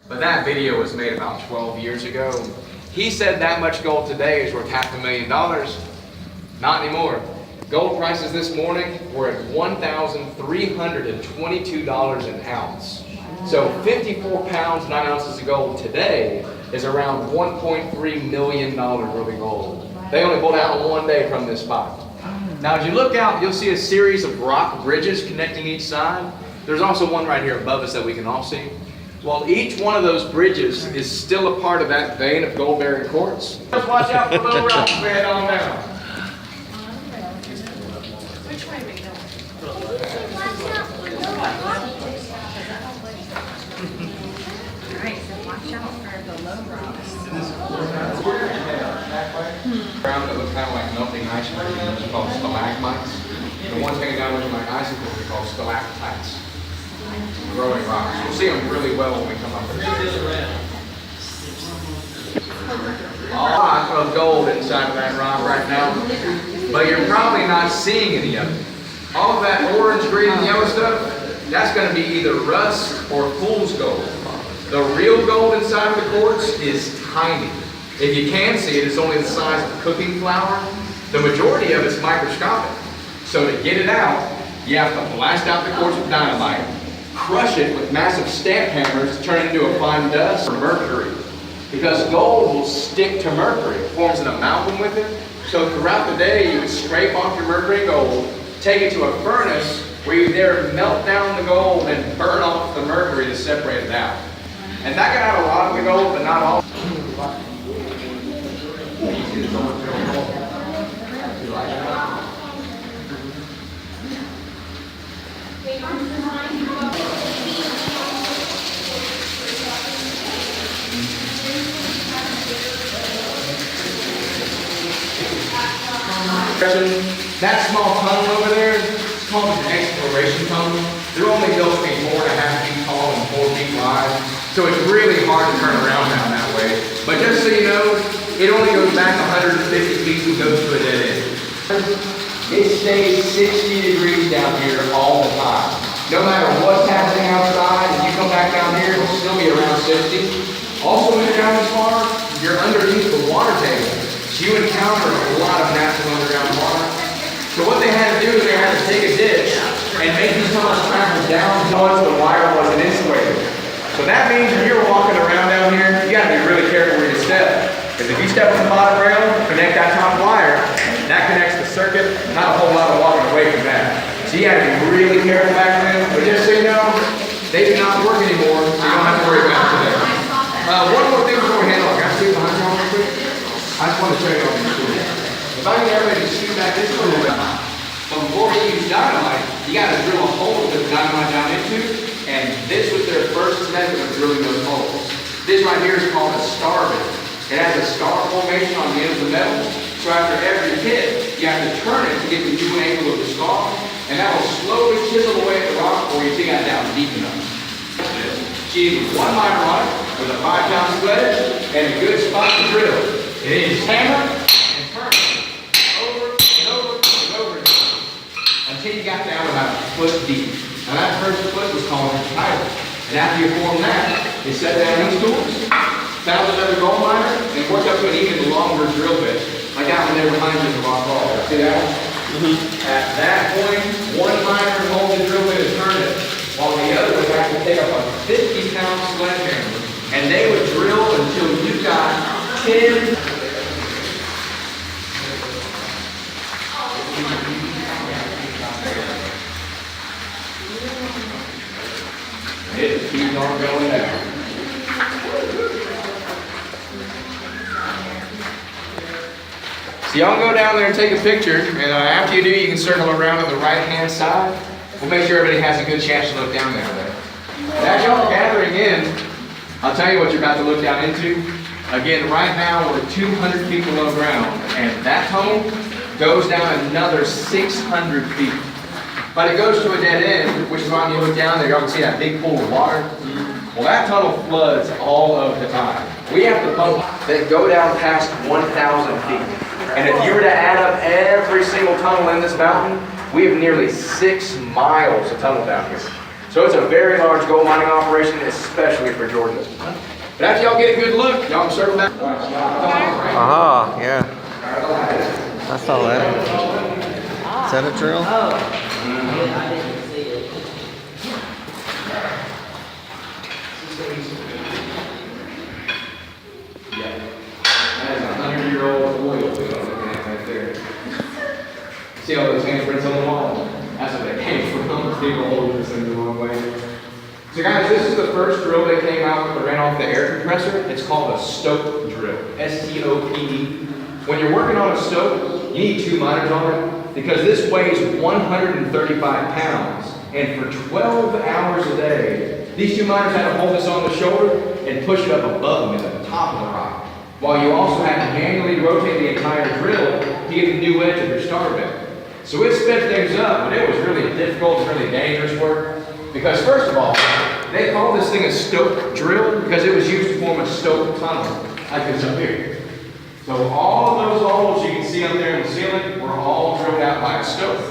But that video was made about 12 years ago. He said that much gold today is worth $500,000. Not anymore. Gold prices this morning were at $1,322 an ounce. So 54 pounds, 9 ounces of gold today is around $1.3 million worth of gold. They only pulled out in one day from this spot. Now as you look out, you'll see a series of rock bridges connecting each side. There's also one right here above us that we can all see. Well, each one of those bridges is still a part of that vein of gold-bearing quartz. Just watch out for little rocks as we head on down. Which way we go? Alright, so watch out for the low rocks. Ground that looks kind of like melting ice cream, which is called stalagmites. The ones hanging down looking like icicles are called stalactites. Growing rocks. You'll see them really well when we come up there. A lot of gold inside of that rock right now, but you're probably not seeing any of it. All of that orange, green, and yellow stuff, that's going to be either rust or fool's gold. The real gold inside of the quartz is tiny. If you can see it, it's only the size of cooking flour. The majority of it's microscopic. So to get it out, you have to blast out the quartz with dynamite, crush it with massive stamp hammers to turn it into a fine dust or mercury. Because gold will stick to mercury. It forms an amalgam with it. So throughout the day, you would scrape off your mercury and gold, take it to a furnace where you there melt down the gold and burn off the mercury to separate it out. And that got out a lot of the gold, but not all. That small tunnel over there is called an exploration tunnel. They're only built to be 4.5 feet tall and 4 feet wide, so it's really hard to turn around down that way. But just so you know, it only goes back 150 feet and goes to a dead end. It stays 60 degrees down here all the time. No matter what's happening outside, if you come back down here, it'll still be around 60. Also, when you're down this far, you're underneath the water table. So you encounter a lot of natural underground water. So what they had to do is they had to take a ditch and make these tunnels travel down once the wire wasn't insulated. So that means when you're walking around down here, you got to be really careful where you step. Because if you step on the bottom rail, connect that top wire, that connects the circuit, not a whole lot of walking away from that. So you got to be really careful back then. But just so you know, they do not work anymore, so you don't have to worry about it today. One more thing before we handle it. Can I see behind you real quick? I just want to show you all these tools. If I can get everybody to shoot back this a little bit. But before we use dynamite, you got to drill a hole to put the dynamite down into, and this was their first method of drilling those holes. This right here is called a star bit. It has a star formation on the end of the metal, so after every hit, you have to turn it to get the new angle of the star, and that will slowly chisel away at the rock before you dig that down deep enough. She uses 1 micron with a 5-pound sledge and a good spot to drill. And then you just hammer and turn it over and over and over again until you got down about a foot deep. Now that first foot was called a title. And after you form that, you set down these tools, found another gold miner, and worked up to an even longer drill bit. Like that one there behind you in the rock wall. See that one? At that point, 1 miner would hold the drill bit and turn it, while the other would have to take up a 50-pound sledgehammer, and they would drill until you got 10. It keeps on going down. So y'all go down there and take a picture, and after you do, you can circle around to the right-hand side. We'll make sure everybody has a good chance to look down there. And as y'all gathering in, I'll tell you what you're about to look down into. Again, right now we're 200 feet below ground, and that tunnel goes down another 600 feet. But it goes to a dead end, which is why when you look down there, y'all can see that big pool of water. Well, that tunnel floods all of the time. We have to pump that go down past 1,000 feet. And if you were to add up every single tunnel in this mountain, we have nearly 6 miles of tunnel down here. So it's a very large gold mining operation, especially for Georgia. But after y'all get a good look, y'all can circle back. Aha, yeah. I saw that. Is that a drill? That is a 100-year-old oil field I'm looking at right there. See all those handprints on the wall? That's what they came from. People holding this thing the wrong way. So guys, this is the first drill that came out that ran off the air compressor. It's called a stope drill. S-T-O-P-E. When you're working on a stope, you need 2 miners on it because this weighs 135 pounds. And for 12 hours a day, these 2 miners had to hold this on the shoulder and push it up above them at the top of the rock. While you also had to manually rotate the entire drill to get the new edge of your starter bit. So it sped things up, but it was really difficult, really dangerous work. Because first of all, they called this thing a stope drill because it was used to form a stope tunnel, like this up here. So all of those holes you can see up there in the ceiling were all drilled out by a stope.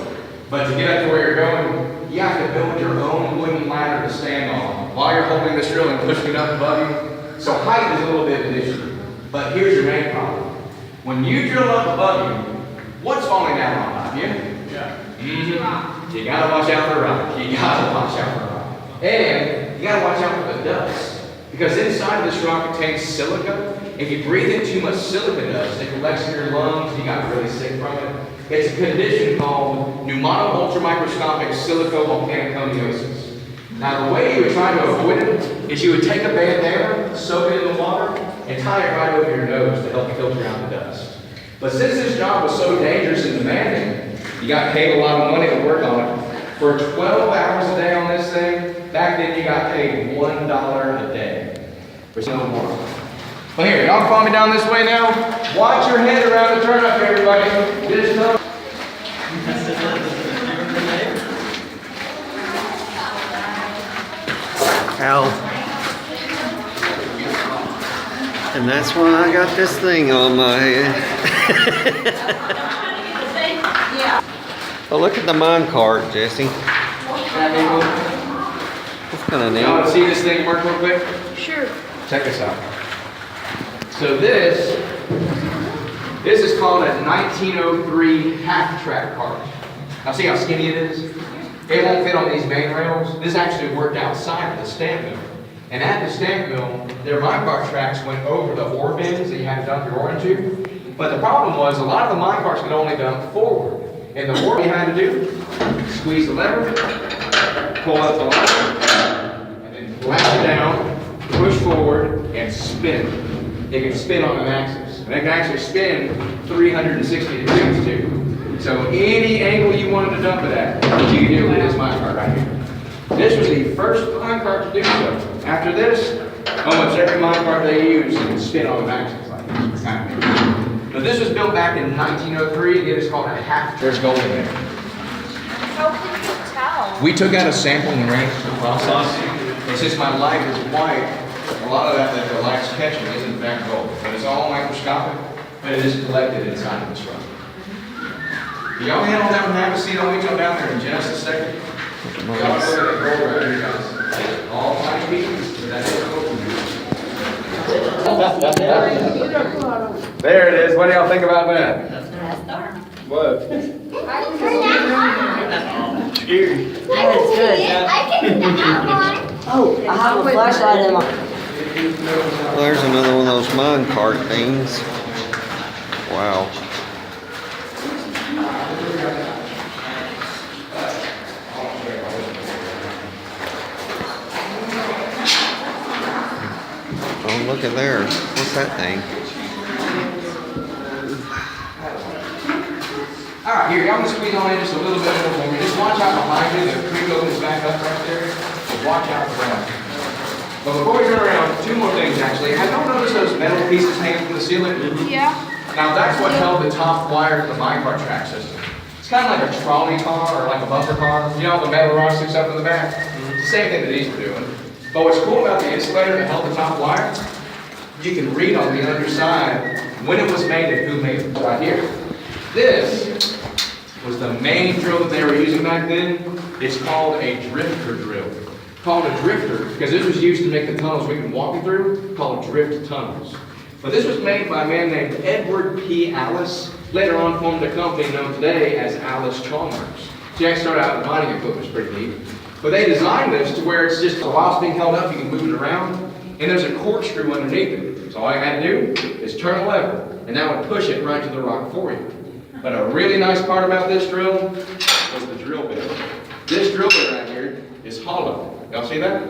But to get up to where you're going, you have to build your own wooden ladder to stand on while you're holding this drill and pushing it up above you. So height is a little bit of an issue. But here's your main problem. When you drill up above you, what's falling down on top of you? You gotta watch out for rock. You gotta watch out for rock. And you gotta watch out for the dust. Because inside of this rock contains silica. If you breathe in too much silica dust, it collects in your lungs, you got really sick from it. It's a condition called pneumono-ultramicroscopic silicovolcaniconiosis. Now the way you would try to avoid it is you would take a bandana, soak it in the water, and tie it right over your nose to help filter out the dust. But since this job was so dangerous and demanding, you got paid a lot of money to work on it. For 12 hours a day on this thing, back then you got paid $1 a day. There's no more. Well here, y'all follow me down this way now. Watch your head around the turnip, everybody. This no. Al. And that's why I got this thing on my head. Oh, look at the mine cart, Jesse. That's kind of neat. Y'all want to see this thing work real quick? Sure. Check this out. So this is called a 1903 half-track cart. Now see how skinny it is? It won't fit on these main rails. This actually worked outside of the stamp mill. And at the stamp mill, their mine cart tracks went over the ore bins that you had to dump your ore into. But the problem was a lot of the mine carts could only dump forward. And the work you had to do, squeeze the lever, pull up the line, and then blast it down, push forward, and spin. It can spin on an axis. And it can actually spin 360 degrees too. So any angle you wanted to dump it at, you can do it with this mine cart right here. This was the first mine cart to do so. After this, almost every mine cart they use can spin on an axis like this. But this was built back in 1903. It is called a half. There's gold in there. How can you tell? We took out a sample and ran it through the process. And since my light is white, a lot of that the light's catching is in fact gold. But it's all microscopic, but it is collected inside of this rock. Y'all handle that one, have a seat. I'll meet y'all down there in just a second. Y'all look at that gold right here, guys. All tiny pieces, but that is gold. There it is. What do y'all think about that? What? Scary. I can see the outline. Oh, I have a flashlight in my. Well, there's another one of those mine cart things. Wow. Oh, look at there. What's that thing? All right, here, y'all can squeeze on in just a little bit more for me. Just watch out behind you. The creek opens back up right there. So watch out for that. But before we turn around, 2 more things actually. Have y'all noticed those metal pieces hanging from the ceiling? Yeah. Now that's what held the top wire to the minecart track system. It's kind of like a trolley car or like a bumper car. You know, the metal rod sticks up in the back? It's the same thing that these were doing. But what's cool about the insulator that held the top wire, you can read on the underside when it was made and who made it. Right here. This was the main drill that they were using back then. It's called a drifter drill. called a drifter, because this was used to make the tunnels we've been walking through, called drift tunnels. But this was made by a man named Edward P. Alice, later on formed a company known today as Alice Chalmers. She actually started out with mining equipment, which is pretty neat. But they designed this to where it's just, while it's being held up, you can move it around, and there's a corkscrew underneath it. So all you had to do is turn a lever, and that would push it right to the rock for you. But a really nice part about this drill was the drill bit. This drill bit right here is hollow. Y'all see that?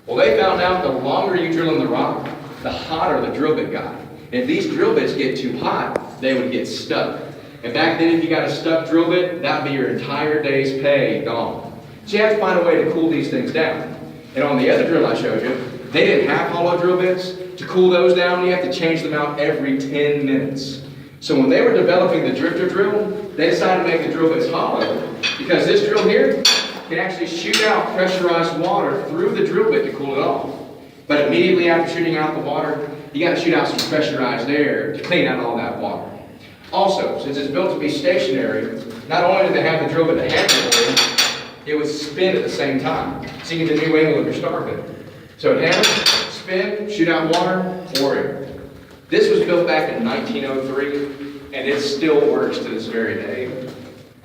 Well, they found out the longer you drill in the rock, the hotter the drill bit got. And if these drill bits get too hot, they would get stuck. And back then, if you got a stuck drill bit, that would be your entire day's pay gone. So you have to find a way to cool these things down. And on the other drill I showed you, they didn't have hollow drill bits. To cool those down, you have to change them out every 10 minutes. So when they were developing the drifter drill, they decided to make the drill bits hollow because this drill here can actually shoot out pressurized water through the drill bit to cool it off. But immediately after shooting out the water, you got to shoot out some pressurized air to clean out all that water. Also, since it's built to be stationary, not only did they have the drill bit to handle it would spin at the same time. So you get the new angle of your star bit. So it hammers, spin, shoot out water, or air. This was built back in 1903, and it still works to this very day.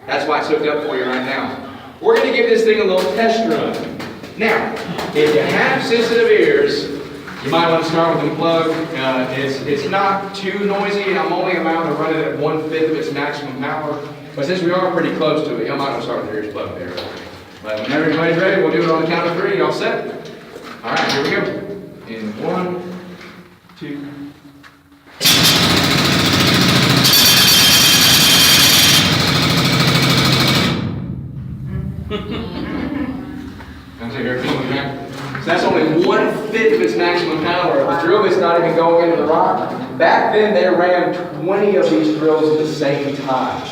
That's why it's hooked up for you right now. We're going to give this thing a little test run. Now, if you have sensitive ears, you might want to start with unplugged. It's not too noisy, and I'm only allowed to run it at 1/5 of its maximum power. But since we are pretty close to it, you might want to start with your ears plugged there. But when everybody's ready, we'll do it on the count of 3. Y'all set? All right, here we go. In 1, 2. So that's only 1/5 of its maximum power. The drill bit's not even going into the rock. Back then, they ran 20 of these drills at the same time.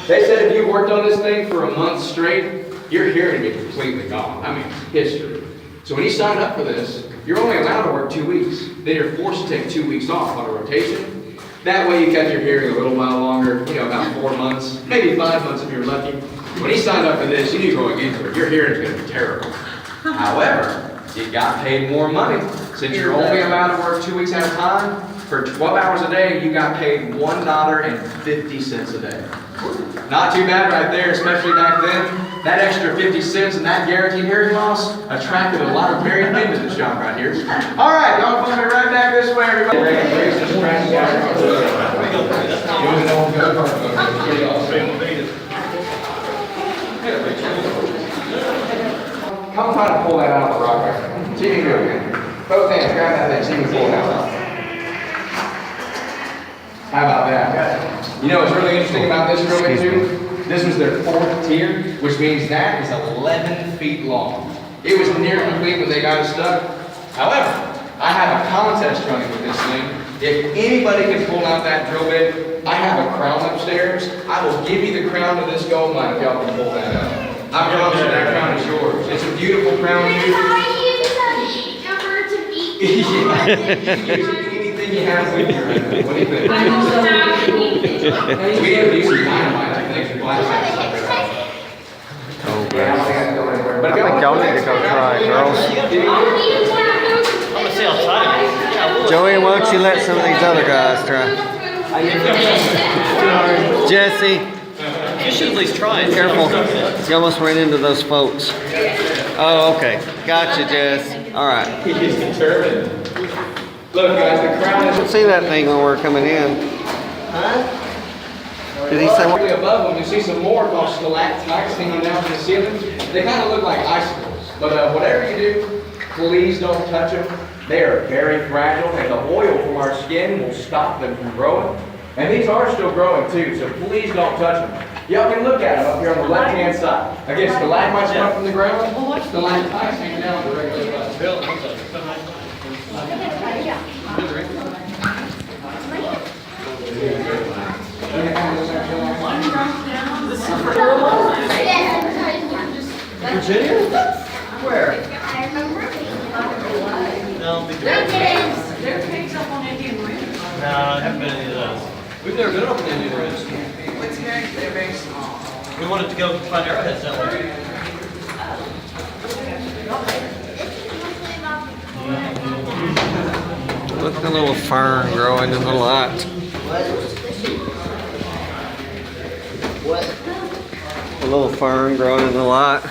They said if you worked on this thing for a month straight, your hearing would be completely gone. I mean, history. So when you sign up for this, you're only allowed to work 2 weeks. Then you're forced to take 2 weeks off on a rotation. That way you kept your hearing a little while longer, about 4 months, maybe 5 months if you're lucky. When you signed up for this, you knew going into it, your hearing's going to be terrible. However, you got paid more money. Since you're only allowed to work 2 weeks at a time, for 12 hours a day, you got paid $1.50 a day. Not too bad right there, especially back then. That extra 50 cents and that guaranteed hearing loss attracted a lot of married men to this job right here. All right, y'all follow me right back this way, everybody. Come try to pull that out of the rock right now. See if you can do it again. Both hands, grab that thing, see if you can pull it out. How about that? You know what's really interesting about this drill bit too? This was their 4th tier, which means that is 11 feet long. It was near complete when they got it stuck. However, I have a contest running with this thing. If anybody can pull out that drill bit, I have a crown upstairs. I will give you the crown to this gold mine if y'all can pull that out. I promise you that crown is yours. It's a beautiful crown. That's how I use a number to beat Yeah, you can use anything you have with you right now. What do you think? I don't know how to beat it. We have to use some dynamite, I think, and blast that stuff. Yeah, I don't think I can go anywhere. But I think y'all need to go try it, girls. I'm gonna see outside of it. Joey, why don't you let some of these other guys try? Jesse, You should at least try it. careful. You almost ran into those folks. Oh, okay. Gotcha, Jess. All right. He's determined. Look, guys, the crown is See that thing when we're coming in? Did he say what? directly above them. You see some more called stalactites hanging down from the ceiling. They kind of look like icicles. But whatever you do, please don't touch them. They are very fragile, and the oil from our skin will stop them from growing. And these are still growing too, so please don't touch them. Y'all can look at them up here on the left-hand side. Again, stalagmites come from the ground. Stalactites hanging down directly above. Bill, Where? I remember. no, big deal. There are pigs up on Indian Ridge. No, I haven't been to any of those. We've never been up in Indian Ridge. They're very small. We wanted to go find arrowheads, don't we? Look at the little fern growing in the light. A little fern growing in the light.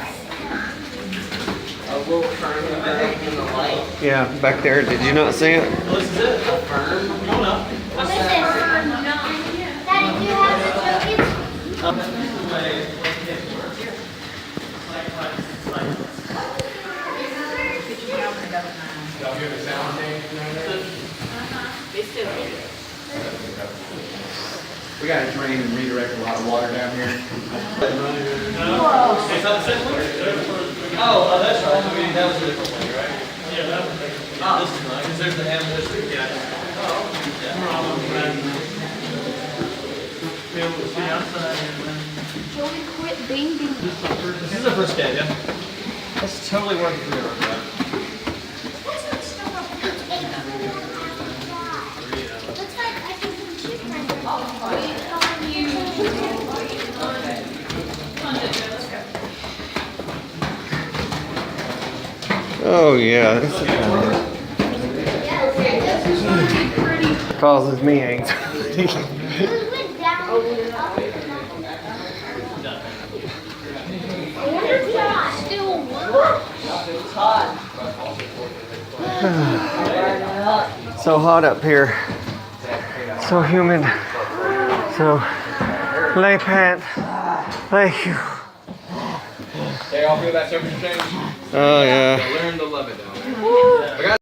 A little fern back in the light. Yeah, back there. Did you not see it? This is it. A fern? No, no. What's this? Daddy, do you have the tokens? Y'all hear the sound change right there? We gotta drain and redirect a lot of water down here. Oh, that's right. I mean, that was a different way, right? Yeah, that was different. This is nice, because there's the animal district. Yeah. Joey, quit binging. This is the first scan, yeah? That's totally worth it for you, right? What's that stuff up there? Looks like I can put chicken right there. Oh yeah, this is causes me anxiety. It went down, up, and up. I wonder if it's still warm. It's hot. So hot up here. So humid. So lay pant. Thank you. They all feel that temperature change? Oh yeah. Learn to love it down there. We got